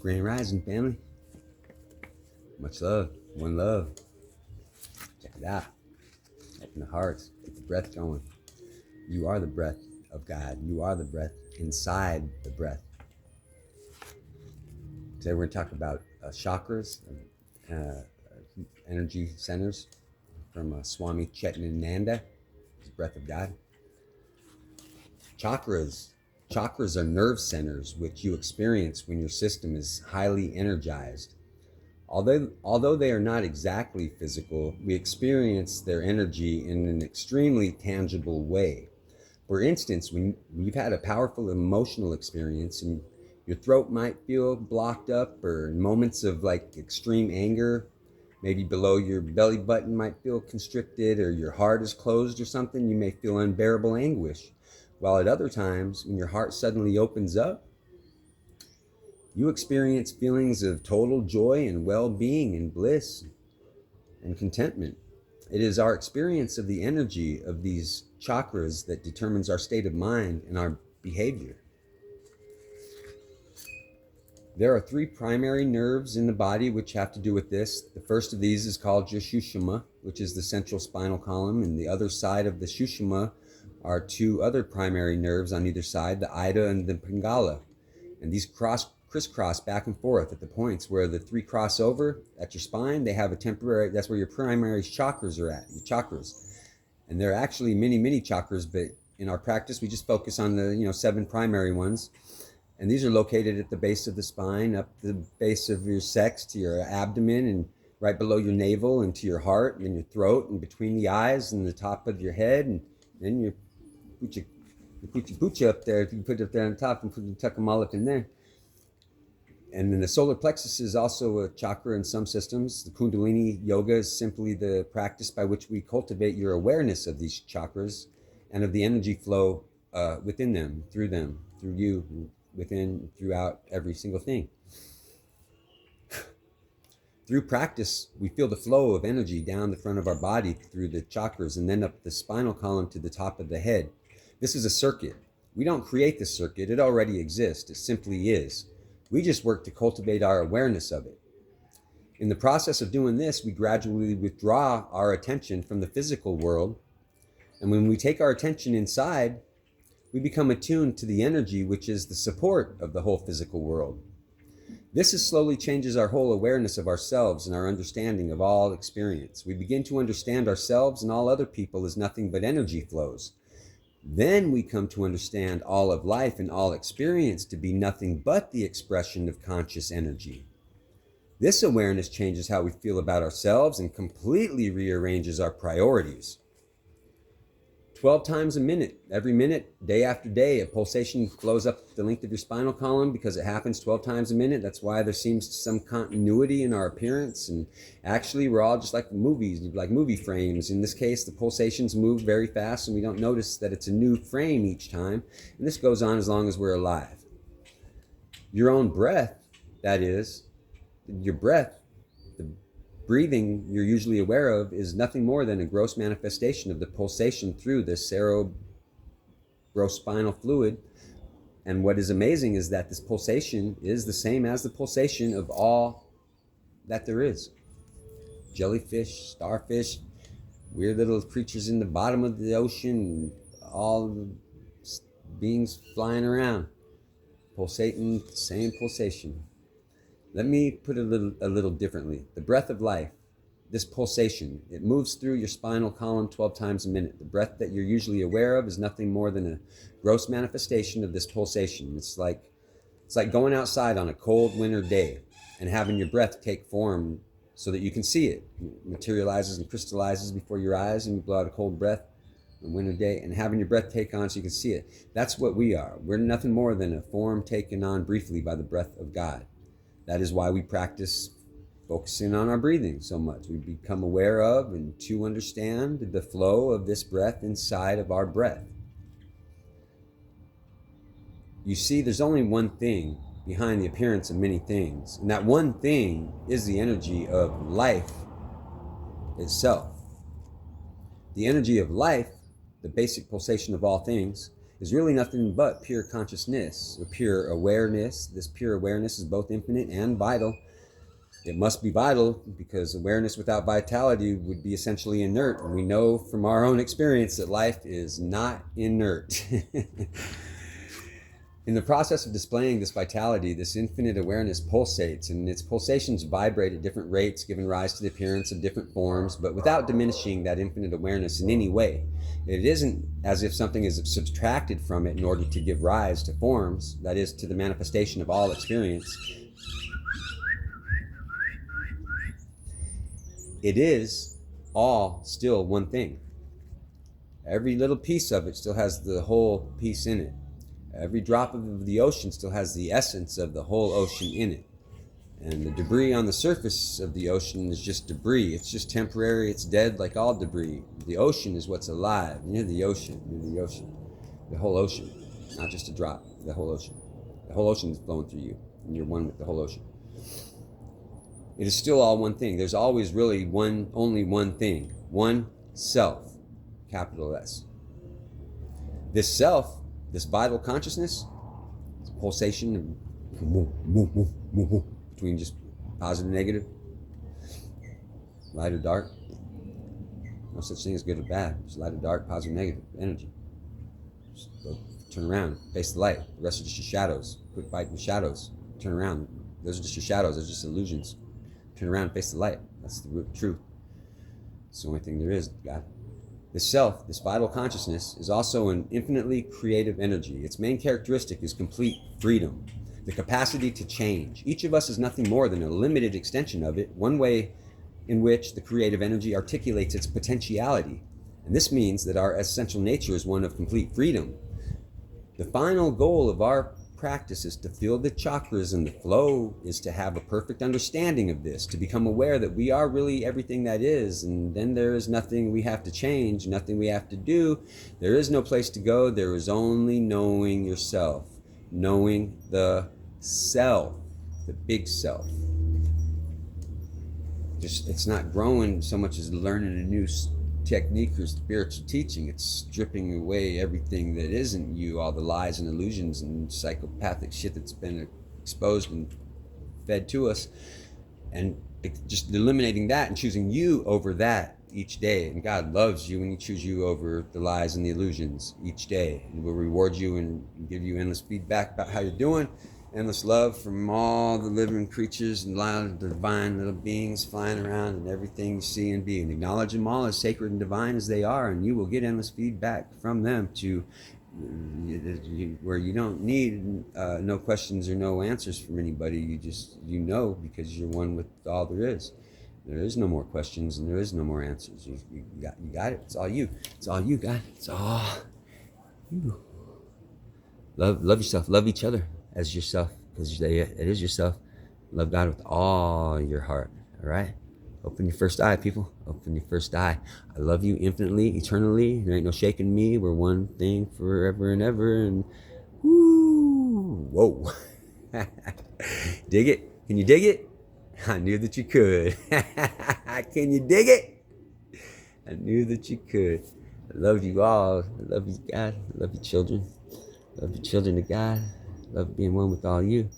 Grand Rising, family. Much love. One love. Check it out. Open the hearts. Get the breath going. You are the breath of God. You are the breath inside the breath. Today we're going to talk about chakras, energy centers from Swami Chetanananda, his breath of God. Chakras are nerve centers which you experience when your system is highly energized. Although they are not exactly physical, we experience their energy in an extremely tangible way. For instance, when you've had a powerful emotional experience and your throat might feel blocked up, or in moments of like extreme anger, maybe below your belly button might feel constricted, or your heart is closed or something, you may feel unbearable anguish. While at other times, when your heart suddenly opens up, you experience feelings of total joy and well-being and bliss and contentment. It is our experience of the energy of these chakras that determines our state of mind and our behavior. There are 3 primary nerves in the body which have to do with this. The first of these is called your Shushma, which is the central spinal column, and the other side of the Shushma are 2 other primary nerves on either side, the Ida and the Pingala. And these crisscross back and forth at the points where the 3 cross over at your spine. They have a temporary, that's where your primary chakras are at, your chakras. And there are actually many chakras, but in our practice, we just focus on the 7 primary ones. And these are located at the base of the spine, up the base of your sex to your abdomen, and right below your navel and to your heart and your throat, and between the eyes and the top of your head. And then you put your poochie up there. If you put it up there on the top and tuck them all up in there. And then the solar plexus is also a chakra in some systems. The Kundalini yoga is simply the practice by which we cultivate your awareness of these chakras and of the energy flow within them, through you, within, throughout every single thing. Through practice, we feel the flow of energy down the front of our body through the chakras and then up the spinal column to the top of the head. This is a circuit. We don't create the circuit. It already exists. It simply is. We just work to cultivate our awareness of it. In the process of doing this, we gradually withdraw our attention from the physical world. And when we take our attention inside, we become attuned to the energy which is the support of the whole physical world. This slowly changes our whole awareness of ourselves and our understanding of all experience. We begin to understand ourselves and all other people as nothing but energy flows. Then we come to understand all of life and all experience to be nothing but the expression of conscious energy. This awareness changes how we feel about ourselves and completely rearranges our priorities. 12 times a minute, every minute, day after day, a pulsation flows up the length of your spinal column because it happens 12 times a minute. That's why there seems some continuity in our appearance. And actually, we're all just like movies, like movie frames. In this case, the pulsations move very fast and we don't notice that it's a new frame each time. And this goes on as long as we're alive. Your own breath, that is, your breath, the breathing you're usually aware of, is nothing more than a gross manifestation of the pulsation through the cerebrospinal fluid. And what is amazing is that this pulsation is the same as the pulsation of all that there is. Jellyfish, starfish, weird little creatures in the bottom of the ocean, all the beings flying around, pulsating the same pulsation. Let me put it a little differently. The breath of life, this pulsation, it moves through your spinal column 12 times a minute. The breath that you're usually aware of is nothing more than a gross manifestation of this pulsation. It's like going outside on a cold winter day and having your breath take form so that you can see it. It materializes and crystallizes before your eyes, and you blow out a cold breath on a winter day, and having your breath take on so you can see it. That's what we are. We're nothing more than a form taken on briefly by the breath of God. That is why we practice focusing on our breathing so much. We become aware of and to understand the flow of this breath inside of our breath. You see, there's only one thing behind the appearance of many things, and that one thing is the energy of life itself. The energy of life, the basic pulsation of all things, is really nothing but pure consciousness, or pure awareness. This pure awareness is both infinite and vital. It must be vital because awareness without vitality would be essentially inert. And we know from our own experience that life is not inert. In the process of displaying this vitality, this infinite awareness pulsates, and its pulsations vibrate at different rates, giving rise to the appearance of different forms, but without diminishing that infinite awareness in any way. It isn't as if something is subtracted from it in order to give rise to forms, that is, to the manifestation of all experience. It is all still one thing. Every little piece of it still has the whole piece in it. Every drop of the ocean still has the essence of the whole ocean in it. And the debris on the surface of the ocean is just debris. It's just temporary. It's dead like all debris. The ocean is what's alive. You're the ocean. You're the ocean. The whole ocean. Not just a drop. The whole ocean. The whole ocean is flowing through you. And you're one with the whole ocean. It is still all one thing. There's always really only one thing. One self. Capital S. This self, this vital consciousness, this pulsation between just positive and negative, light or dark. No such thing as good or bad. Just light or dark, positive, negative energy. Just go, turn around, face the light. The rest are just your shadows. Quit fighting the shadows. Turn around. Those are just your shadows. Those are just illusions. Turn around, face the light. That's the truth. It's the only thing there is, God. This self, this vital consciousness, is also an infinitely creative energy. Its main characteristic is complete freedom, the capacity to change. Each of us is nothing more than a limited extension of it, one way in which the creative energy articulates its potentiality. And this means that our essential nature is one of complete freedom. The final goal of our practice is to feel the chakras, and the flow is to have a perfect understanding of this, to become aware that we are really everything that is, and then there is nothing we have to change, nothing we have to do. There is no place to go. There is only knowing yourself, knowing the self, the big self. Just, it's not growing so much as learning a new technique or spiritual teaching. It's stripping away everything that isn't you, all the lies and illusions and psychopathic shit that's been exposed and fed to us, and just eliminating that and choosing you over that each day. And God loves you when you choose you over the lies and the illusions each day, and will reward you and give you endless feedback about how you're doing. Endless love from all the living creatures and the divine little beings flying around and everything you see and be. And acknowledge them all as sacred and divine as they are, and you will get endless feedback from them to where you don't need no questions or no answers from anybody. You know, because you're one with all there is. There is no more questions and there is no more answers. You got it. It's all you. It's all you got. It's all you. Love yourself. Love each other as yourself, because it is yourself. Love God with all your heart. All right? Open your first eye, people. Open your first eye. I love you infinitely, eternally. There ain't no shaking me. We're one thing forever and ever. And woo, whoa. Dig it? Can you dig it? I knew that you could. Can you dig it? I knew that you could. I love you all. I love you, God. I love you, children. I love you, children of God. Love being one with all you.